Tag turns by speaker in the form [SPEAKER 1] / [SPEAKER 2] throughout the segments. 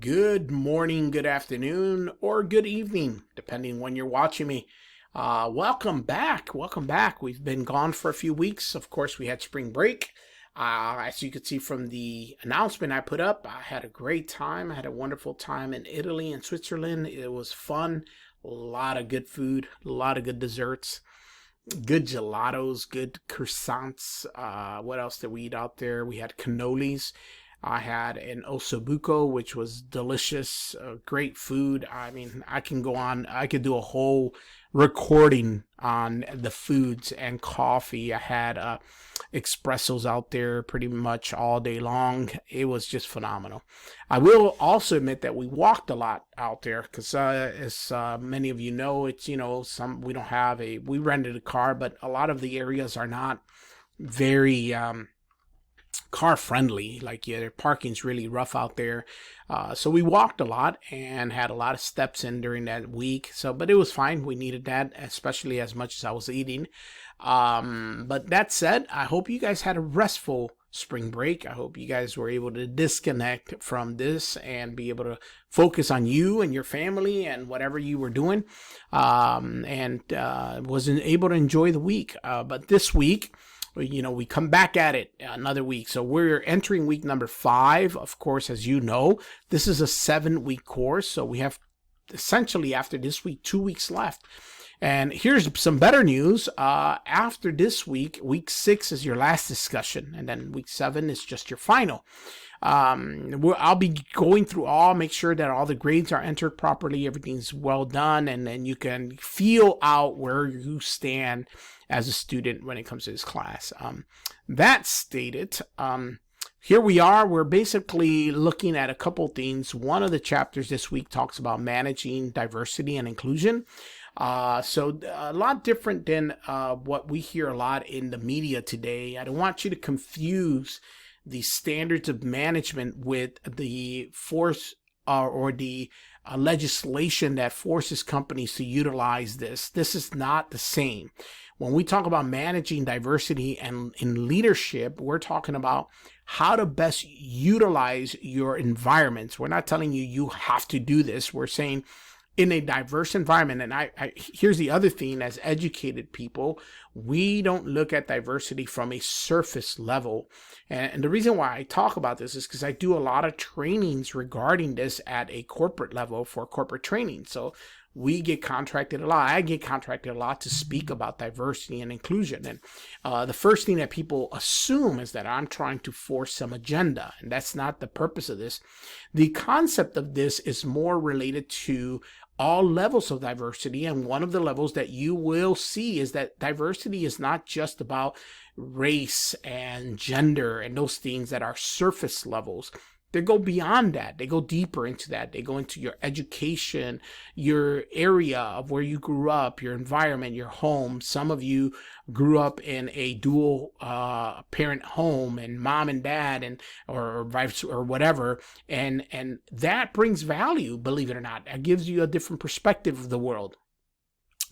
[SPEAKER 1] Good morning, good afternoon, or good evening, depending when you're watching me. Welcome back. Welcome back. We've been gone for a few weeks. Of course, we had spring break. As you can see from the announcement I put up, I had a great time. I had a wonderful time in Italy and Switzerland. It was fun. A lot of good food, a lot of good desserts, good gelatos, good croissants. What else did we eat out there? We had cannolis. I had an ossobuco, which was delicious, great food. I mean, I can go on. I could do a whole recording on the foods and coffee. I had espressos out there pretty much all day long. It was just phenomenal. I will also admit that we walked a lot out there because, as many of you know, it's we don't have we rented a car, but a lot of the areas are not very car friendly. Like, yeah, their parking's really rough out there. So we walked a lot and had a lot of steps in during that week. But it was fine. We needed that, especially as much as I was eating. But that said, I hope you guys had a restful spring break. I hope you guys were able to disconnect from this and be able to focus on you and your family and whatever you were doing. And wasn't able to enjoy the week. But this week, we come back at it another week. So we're entering week number 5. Of course, as you know, this is a 7-week course. So we have essentially after this week, 2 weeks left. And here's some better news. After this week, week 6 is your last discussion. And then week 7 is just your final. I'll be going through make sure that all the grades are entered properly. Everything's well done. And then you can feel out where you stand as a student when it comes to this class. That stated, here we are. We're basically looking at a couple things. One of the chapters this week talks about managing diversity and inclusion. So a lot different than what we hear a lot in the media today. I don't want you to confuse the standards of management with the force or the legislation that forces companies to utilize this. This is not the same. When we talk about managing diversity and in leadership, we're talking about how to best utilize your environments. We're not telling you have to do this. We're saying in a diverse environment. And here's the other thing: as educated people, we don't look at diversity from a surface level. And the reason why I talk about this is because I do a lot of trainings regarding this at a corporate level for corporate training. So we get contracted a lot. I get contracted a lot to speak about diversity and inclusion. And the first thing that people assume is that I'm trying to force some agenda. And that's not the purpose of this. The concept of this is more related to all levels of diversity. And one of the levels that you will see is that diversity is not just about race and gender and those things that are surface levels. They go beyond that. They go deeper into that. They go into your education, your area of where you grew up, your environment, your home. Some of you grew up in a dual parent home and mom and dad or whatever. And that brings value, believe it or not. That gives you a different perspective of the world.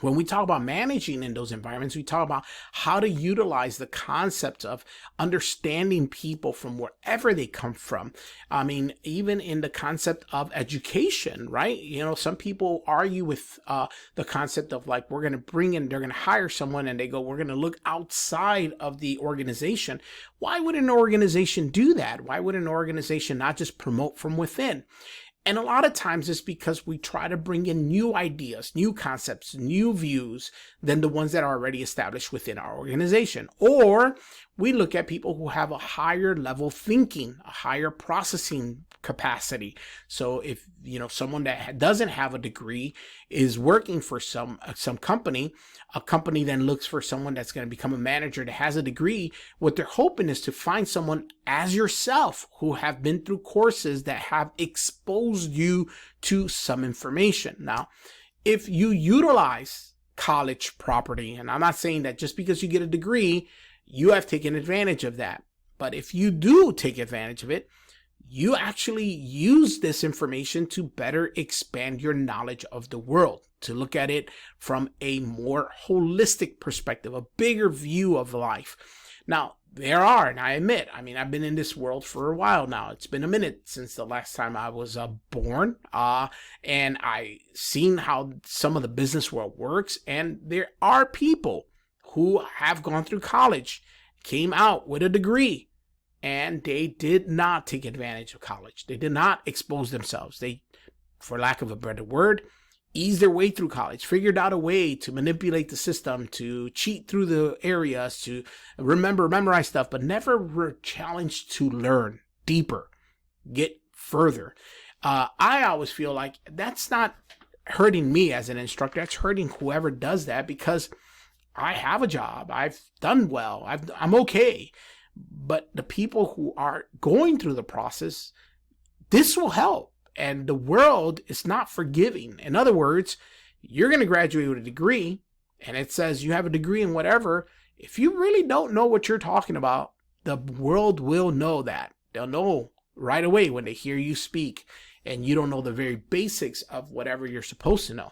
[SPEAKER 1] When we talk about managing in those environments, we talk about how to utilize the concept of understanding people from wherever they come from. I mean, even in the concept of education, right? Some people argue with the concept of like, they're going to hire someone and they go, we're going to look outside of the organization. Why would an organization do that? Why would an organization not just promote from within? And a lot of times it's because we try to bring in new ideas, new concepts, new views than the ones that are already established within our organization. Or we look at people who have a higher level thinking, a higher processing capacity. So if someone that doesn't have a degree is working for some company, a company then looks for someone that's going to become a manager that has a degree. What they're hoping is to find someone as yourself who have been through courses that have exposed you to some information. Now, if you utilize college property, and I'm not saying that just because you get a degree, you have taken advantage of that. But if you do take advantage of it, you actually use this information to better expand your knowledge of the world, to look at it from a more holistic perspective, a bigger view of life. Now, there are, and I admit, I mean, I've been in this world for a while now. It's been a minute since the last time I was born, and I seen how some of the business world works. And there are people who have gone through college, came out with a degree, and they did not take advantage of college. They did not expose themselves. They, for lack of a better word, eased their way through college, figured out a way to manipulate the system, to cheat through the areas, to memorize stuff, but never were challenged to learn deeper, get further. I always feel like that's not hurting me as an instructor. That's hurting whoever does that, because I have a job. I've done well. I'm okay. But the people who are going through the process, this will help. And the world is not forgiving. In other words, you're going to graduate with a degree, and it says you have a degree in whatever. If you really don't know what you're talking about, the world will know that. They'll know right away when they hear you speak, and you don't know the very basics of whatever you're supposed to know.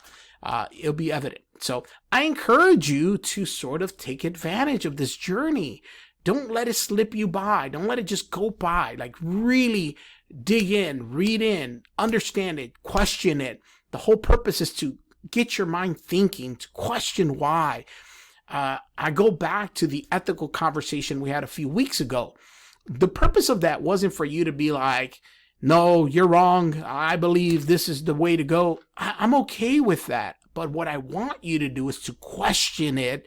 [SPEAKER 1] It'll be evident. So I encourage you to sort of take advantage of this journey. Don't let it slip you by. Don't let it just go by. Like, really dig in, read in, understand it, question it. The whole purpose is to get your mind thinking, to question why. I go back to the ethical conversation we had a few weeks ago. The purpose of that wasn't for you to be like, no, you're wrong. I believe this is the way to go. I'm okay with that. But what I want you to do is to question it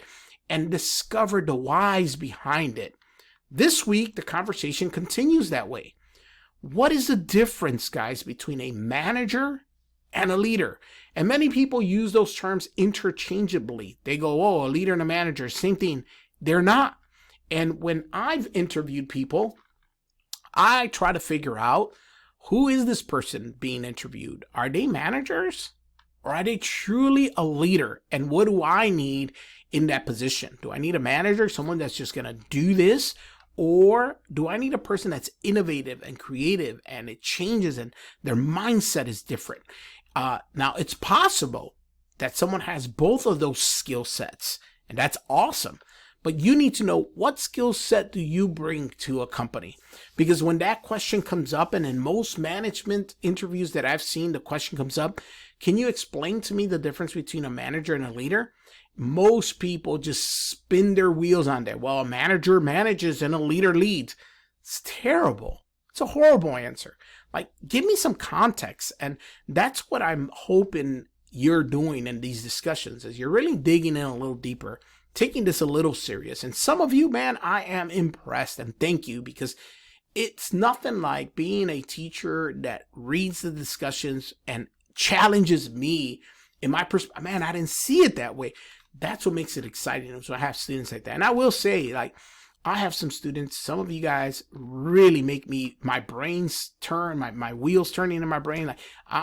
[SPEAKER 1] and discover the whys behind it. This week, the conversation continues that way. What is the difference, guys, between a manager and a leader? And many people use those terms interchangeably. They go, oh, a leader and a manager, same thing. They're not. And when I've interviewed people, I try to figure out, who is this person being interviewed? Are they managers? Or are they truly a leader? And what do I need in that position? Do I need a manager, someone that's just going to do this? Or do I need a person that's innovative and creative, and it changes and their mindset is different? Now, it's possible that someone has both of those skill sets, and that's awesome. But you need to know, what skill set do you bring to a company? Because when that question comes up, and in most management interviews that I've seen, the question comes up, can you explain to me the difference between a manager and a leader? Most people just spin their wheels on that. Well, a manager manages and a leader leads. It's terrible. It's a horrible answer. Like, give me some context. And that's what I'm hoping you're doing in these discussions, is you're really digging in a little deeper, taking this a little serious. And some of you, man, I am impressed, and thank you, because it's nothing like being a teacher that reads the discussions and challenges me in my perspective. Man, I didn't see it that way. That's what makes it exciting. So I have students like that. And I will say, like, I have some students, some of you guys really make my brains turn, my wheels turning in my brain. Like,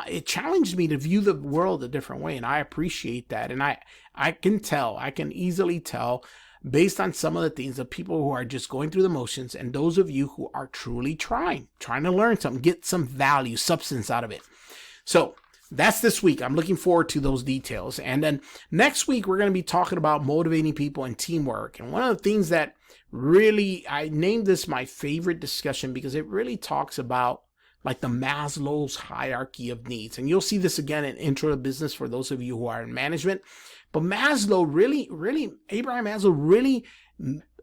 [SPEAKER 1] it challenged me to view the world a different way. And I appreciate that. And I can easily tell, based on some of the things, of people who are just going through the motions, and those of you who are truly trying to learn something, get some value, substance out of it. So that's this week. I'm looking forward to those details. And then next week, we're going to be talking about motivating people and teamwork. And one of the things that really, I named this my favorite discussion, because it really talks about, like, the Maslow's hierarchy of needs. And you'll see this again in Intro to Business for those of you who are in management. But Maslow Abraham Maslow really,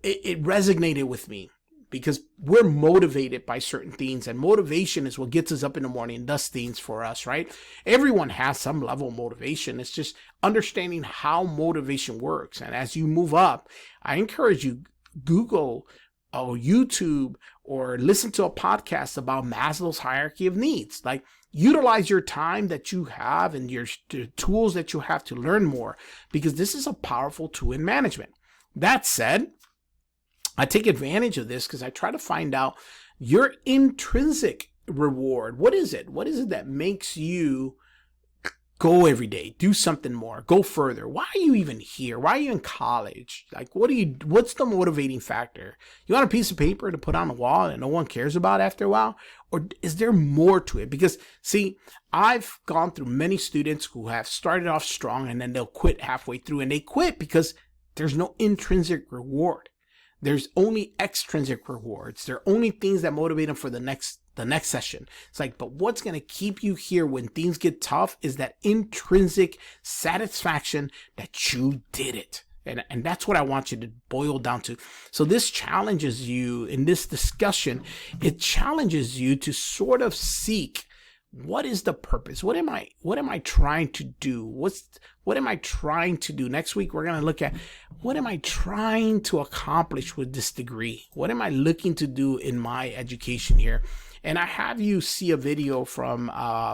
[SPEAKER 1] it resonated with me, because we're motivated by certain things, and motivation is what gets us up in the morning and does things for us, right? Everyone has some level of motivation. It's just understanding how motivation works. And as you move up, I encourage you, Google or YouTube or listen to a podcast about Maslow's hierarchy of needs. Like, utilize your time that you have and your tools that you have to learn more, because this is a powerful tool in management. That said, I take advantage of this because I try to find out your intrinsic reward. What is it? What is it that makes you go every day, do something more, go further? Why are you even here? Why are you in college? Like, what's the motivating factor? You want a piece of paper to put on the wall that no one cares about after a while? Or is there more to it? Because, see, I've gone through many students who have started off strong, and then they'll quit halfway through, and they quit because there's no intrinsic reward. There's only extrinsic rewards. There are only things that motivate them for the next session. It's like, but what's going to keep you here when things get tough is that intrinsic satisfaction that you did it. And that's what I want you to boil down to. So this challenges you in this discussion. It challenges you to sort of seek, what is the purpose? What am I trying to do? What am I trying to do? Next week, we're going to look at, what am I trying to accomplish with this degree? What am I looking to do in my education here? And I have you see a video from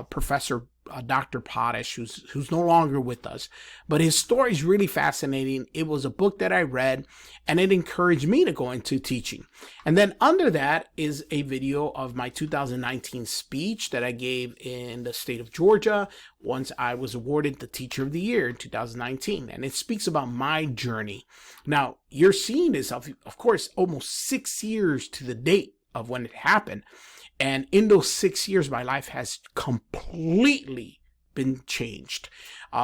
[SPEAKER 1] Professor Dr. Potash, who's no longer with us, but his story is really fascinating. It was a book that I read, and it encouraged me to go into teaching. And then under that is a video of my 2019 speech that I gave in the state of Georgia once I was awarded the Teacher of the Year in 2019. And it speaks about my journey. Now, you're seeing this, of course, almost 6 years to the date of when it happened. And in those 6 years, my life has completely been changed.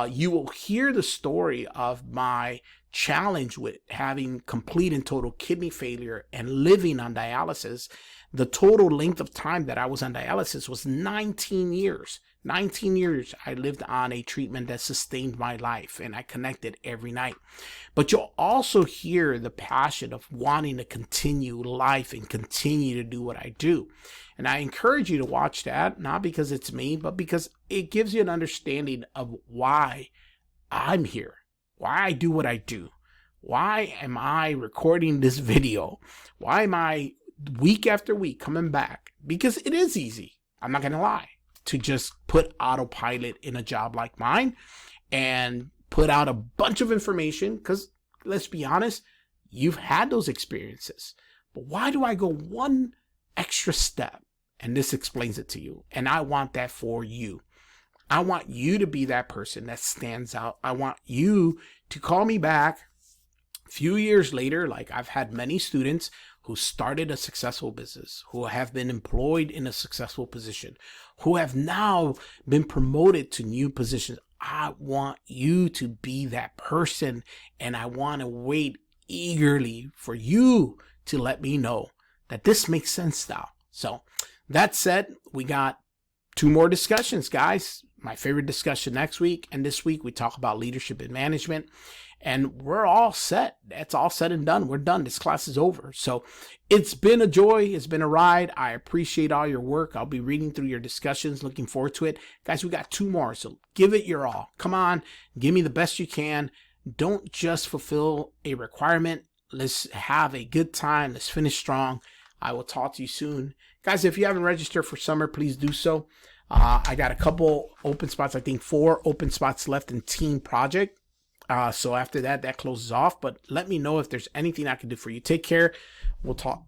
[SPEAKER 1] You will hear the story of my challenge with having complete and total kidney failure and living on dialysis. The total length of time that I was on dialysis was 19 years. 19 years I lived on a treatment that sustained my life, and I connected every night. But you'll also hear the passion of wanting to continue life and continue to do what I do. And I encourage you to watch that, not because it's me, but because it gives you an understanding of why I'm here, why I do what I do. Why am I recording this video? Why am I week after week coming back? Because it is easy, I'm not going to lie, to just put autopilot in a job like mine and put out a bunch of information, because let's be honest, you've had those experiences. But why do I go one extra step? And this explains it to you. And I want that for you. I want you to be that person that stands out. I want you to call me back a few years later. Like, I've had many students who started a successful business, who have been employed in a successful position, who have now been promoted to new positions. I want you to be that person, and I want to wait eagerly for you to let me know that this makes sense now. So that said, we got 2 more discussions, guys. My favorite discussion next week, and this week we talk about leadership and management. And we're all set. That's all said and done. We're done. This class is over. So it's been a joy. It's been a ride. I appreciate all your work. I'll be reading through your discussions. Looking forward to it. Guys, we got 2 more. So give it your all. Come on. Give me the best you can. Don't just fulfill a requirement. Let's have a good time. Let's finish strong. I will talk to you soon. Guys, if you haven't registered for summer, please do so. I got a couple open spots. I think 4 open spots left in Team Project. So after that closes off. But let me know if there's anything I can do for you. Take care. We'll talk.